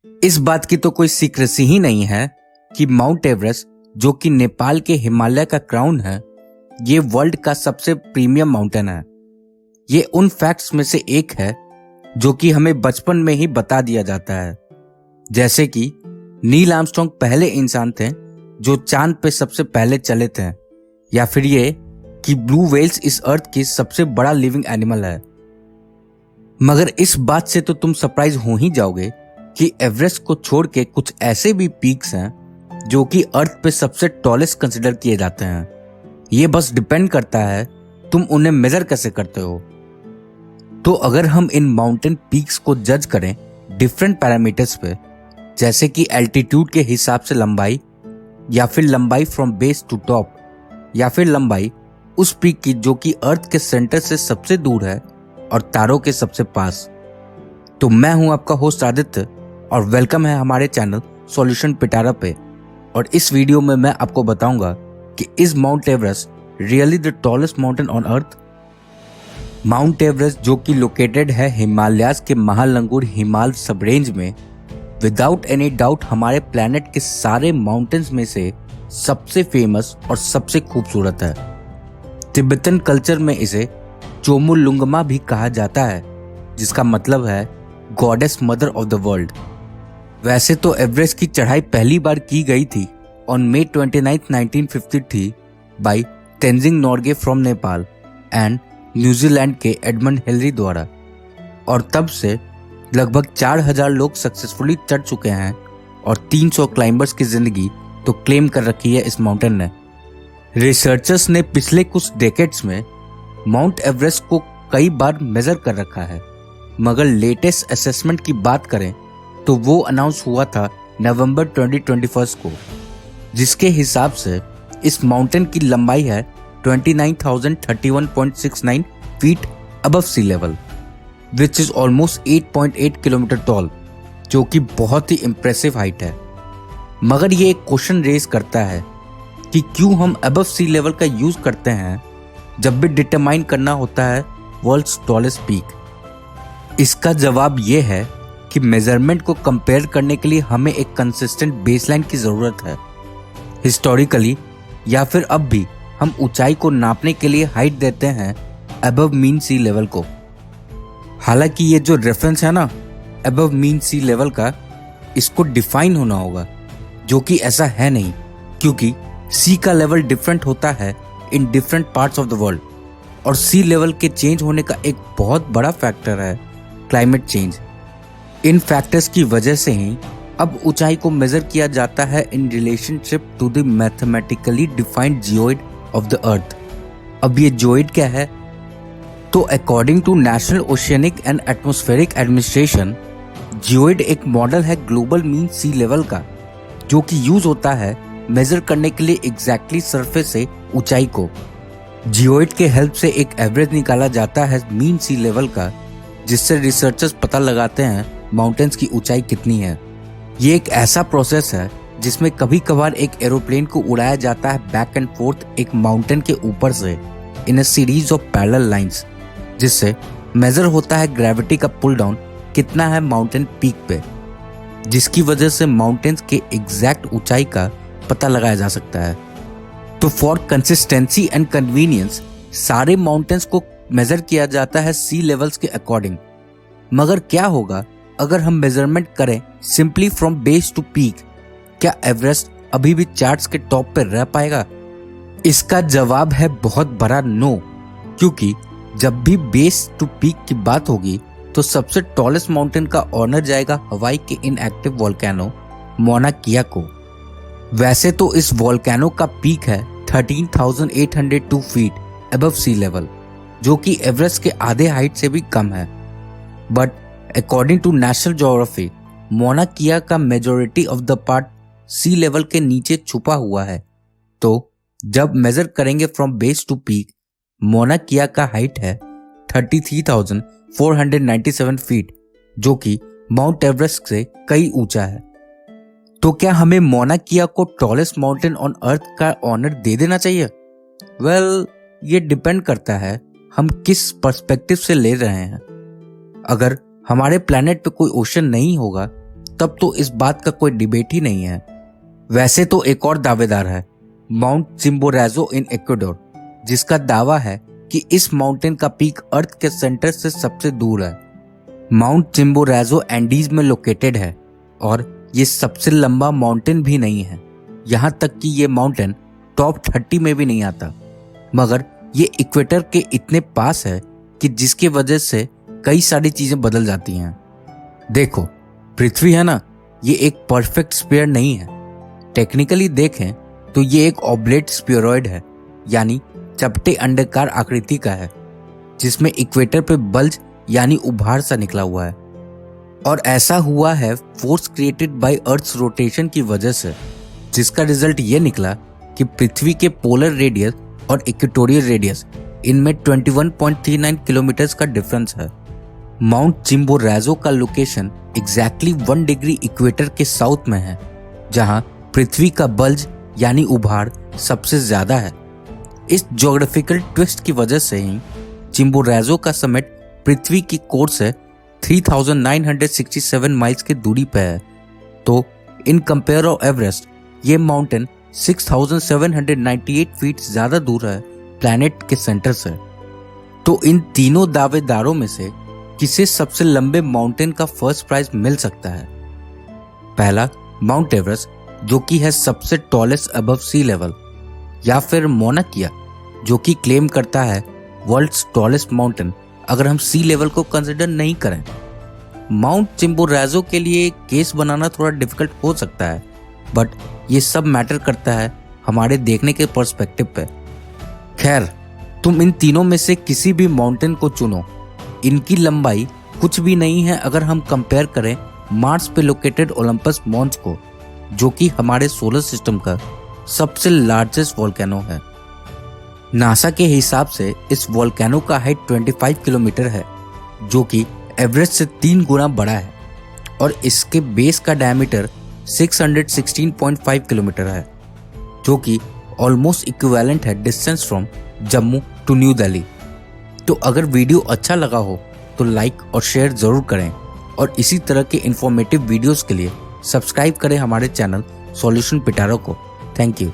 इस बात की तो कोई सीक्रेसी ही नहीं है कि माउंट एवरेस्ट, जो कि नेपाल के हिमालय का क्राउन है, ये वर्ल्ड का सबसे प्रीमियम माउंटेन है। ये उन फैक्ट्स में से एक है जो कि हमें बचपन में ही बता दिया जाता है, जैसे कि नील आर्मस्ट्रांग पहले इंसान थे जो चांद पे सबसे पहले चले थे, या फिर ये कि ब्लू व्हेल्स इस अर्थ की सबसे बड़ा लिविंग एनिमल है। मगर इस बात से तो तुम सरप्राइज हो ही जाओगे कि एवरेस्ट को छोड़ के कुछ ऐसे भी पीक्स हैं जो कि अर्थ पे सबसे टॉलेस्ट कंसिडर किए जाते हैं। ये बस डिपेंड करता है तुम उन्हें मेजर कैसे करते हो। तो अगर हम इन माउंटेन पीक्स को जज करें डिफरेंट पैरामीटर्स पे, जैसे कि एल्टीट्यूड के हिसाब से लंबाई, या फिर लंबाई फ्रॉम बेस टू टॉप, या फिर लंबाई उस पीक की जो कि अर्थ के सेंटर से सबसे दूर है और तारों के सबसे पास। तो मैं हूं आपका होस्ट आदित्य और वेलकम है हमारे चैनल सॉल्यूशन पिटारा पे। और इस वीडियो में मैं आपको बताऊंगा कि is mount Everest really the tallest mountain on earth. Mount Everest, जो कि लोकेटेड है हिमालयाज के महालंगुर हिमाल सब रेंज में, विदाउट एनी डाउट हमारे प्लैनेट के सारे माउंटेन्स में से सबसे फेमस और सबसे खूबसूरत है। तिब्बतन कल्चर में इसे चोमुलुंगमा भी कहा जाता है, जिसका मतलब है goddess mother of the world. वैसे तो एवरेस्ट की चढ़ाई पहली बार की गई थी on May 29, 1953 by Tenzing Norgay from Nepal and New Zealand के एडमंड हिलरी द्वारा, और तब से लगभग 4000 लोग सक्सेसफुली चढ़ चुके हैं और 300 क्लाइंबर्स की जिंदगी तो क्लेम कर रखी है इस माउंटेन ने। रिसर्चर्स ने पिछले कुछ डेकेड्स में माउंट एवरेस्ट को कई बार मेजर कर रखा है, मगर लेटेस्ट असेसमेंट की बात करें तो वो अनाउंस हुआ था नवंबर 2021 को, जिसके हिसाब से इस माउंटेन की लंबाई है 29,031.69 feet above sea level, which is almost 8.8 kilometre tall, जो कि बहुत ही इंप्रेसिव हाइट है। मगर ये एक क्वेश्चन रेज करता है कि क्यों हम अबव सी लेवल का यूज करते हैं जब भी डिटरमाइन करना होता है वर्ल्ड्स टॉलेस्ट पीक। इसका जवाब ये है कि मेजरमेंट को कंपेयर करने के लिए हमें एक कंसिस्टेंट बेसलाइन की जरूरत है। हिस्टोरिकली या फिर अब भी हम ऊंचाई को नापने के लिए हाइट देते हैं अबव मीन सी लेवल को। हालांकि ये जो रेफरेंस है ना अबव मीन सी लेवल का, इसको डिफाइन होना होगा, जो कि ऐसा है नहीं, क्योंकि सी का लेवल डिफरेंट होता है in different parts of the world, और सी लेवल के चेंज होने का एक बहुत बड़ा फैक्टर है क्लाइमेट चेंज। इन फैक्टर्स की वजह से ही अब ऊंचाई को मेजर किया जाता है in relationship to the mathematically defined geoid of the earth. अब ये जियोइड क्या है? तो according to national oceanic and atmospheric administration, geoid एक मॉडल है ग्लोबल मीन सी लेवल का, जो कि यूज होता है मेजर करने के लिए एग्जैक्टली सरफेस से ऊंचाई को। जियोइड के हेल्प से एक एवरेज निकाला जाता है मीन सी लेवल का, जिससे रिसर्चर्स पता लगाते हैं माउंटेन्स की ऊंचाई कितनी है। ये एक ऐसा प्रोसेस है जिसमें कभी कभार एक एरोप्लेन को उड़ाया जाता है बैक एंड फोर्थ एक माउंटेन के ऊपर से in a series of parallel lines, जिससे मेजर होता है ग्रेविटी का पुल डाउन कितना है माउंटेन पीक पे, जिसकी वजह से माउंटेन्स के एग्जैक्ट ऊंचाई का पता लगाया जा सकता है। तो फॉर कंसिस्टेंसी एंड कन्वीनियंस सारे माउंटेन्स को मेजर किया जाता है सी लेवल्स के अकॉर्डिंग। मगर क्या होगा अगर हम मेजरमेंट करें simply from base to peak? क्या एवरेस्ट अभी भी चार्ट्स के टॉप पर रह पाएगा? इसका जवाब है बहुत बड़ा नो, क्योंकि जब भी बेस टू पीक की बात होगी तो सबसे टॉलेस्ट माउंटेन का ऑनर जाएगा हवाई के इनएक्टिव वोल्केनो मौना किया को। वैसे तो इस वोल्केनो का पीक है 13,802 फीट अबव सी लेवल, जो कि एवरेस्ट के आधे हाइट से भी कम है। But according to national geography, Mauna Kea का majority of the part sea level के नीचे छुपा हुआ है। तो जब मेजर करेंगे फ्रॉम बेस टू पीक, मौना किया का हाइट है 33,497 फीट, जो कि माउंट एवरेस्ट से कई ऊंचा है। तो क्या हमें मौना किया को टॉलेस्ट माउंटेन ऑन अर्थ का ऑनर दे देना चाहिए? वेल, ये डिपेंड करता है हम किस पर्सपेक्टिव से ले रहे हैं। अगर हमारे प्लैनेट पे कोई ओशन नहीं होगा तब तो इस बात का कोई डिबेट ही नहीं है। वैसे तो एक और दावेदार है, माउंट चिम्बोराजो इन इक्वाडोर, जिसका दावा है कि इस माउंटेन का पीक अर्थ के सेंटर से सबसे दूर है। माउंट चिम्बोराजो एंडीज में लोकेटेड है और ये सबसे लंबा माउंटेन भी नहीं है। यहाँ तक कि ये माउंटेन टॉप 30 में भी नहीं आता, मगर ये इक्वेटर के इतने पास है कि जिसकी वजह से कई सारी चीजें बदल जाती हैं। देखो, पृथ्वी है ना, ये एक परफेक्ट स्फीयर नहीं है। टेक्निकली देखें तो ये एक ऑब्लेट स्फीयरॉइड है, यानी चपटे अंडाकार आकृति का है, जिसमें इक्वेटर पे बल्ज यानी उभार सा निकला हुआ है। और ऐसा हुआ है force created by earth's rotation की वजह से, जिसका रिजल्ट ये निकला कि पृथ्वी के पोलर रेडियस और इक्वेटोरियल रेडियस इनमें 21.39 किलोमीटर का डिफरेंस है। माउंट चिम्बोराजो का लोकेशन एग्जैक्टली 1 डिग्री इक्वेटर के साउथ में है, जहां पृथ्वी का बल्ज यानी उभार सबसे ज्यादा है। इस ज्योग्राफिकल ट्विस्ट की वजह से ही चिम्बोराजो का समिट पृथ्वी की कोर से 3967 माइल्स की दूरी पे है। तो इन कंपेयर ऑफ एवरेस्ट, ये माउंटेन 6798 फीट ज्यादा दूर है प्लैनेट के सेंटर से। तो इन तीनों दावेदारों में से किसे सबसे लंबे माउंटेन का फर्स्ट प्राइज मिल सकता है? पहला, माउंट एवरेस्ट, जो कि है सबसे टॉलेस्ट अबव सी लेवल, या फिर मौना किया, जो कि क्लेम करता है वर्ल्ड्स टॉलेस्ट माउंटेन अगर हम सी लेवल को कंसिडर नहीं करें। माउंट चिम्बोराजो के लिए केस बनाना थोड़ा डिफिकल्ट हो सकता है, बट ये सब मैटर करता है हमारे देखने के पर्सपेक्टिव पे। खैर, तुम इन तीनों में से किसी भी माउंटेन को चुनो, इनकी लंबाई कुछ भी नहीं है अगर हम कंपेयर करें मार्स पे लोकेटेड ओलंपस मॉन्स को, जो कि हमारे सोलर सिस्टम का सबसे लार्जेस्ट वोल्केनो है। नासा के हिसाब से इस वोल्केनो का हाइट 25 किलोमीटर है, जो कि एवरेस्ट से 3 गुना बड़ा है, और इसके बेस का डायमीटर 616.5 किलोमीटर है, जो कि ऑलमोस्ट इक्विवेलेंट है distance from Jammu to New Delhi. तो अगर वीडियो अच्छा लगा हो तो लाइक और शेयर जरूर करें, और इसी तरह के इंफॉर्मेटिव वीडियोस के लिए सब्सक्राइब करें हमारे चैनल सॉल्यूशन पिटारा को। Thank you.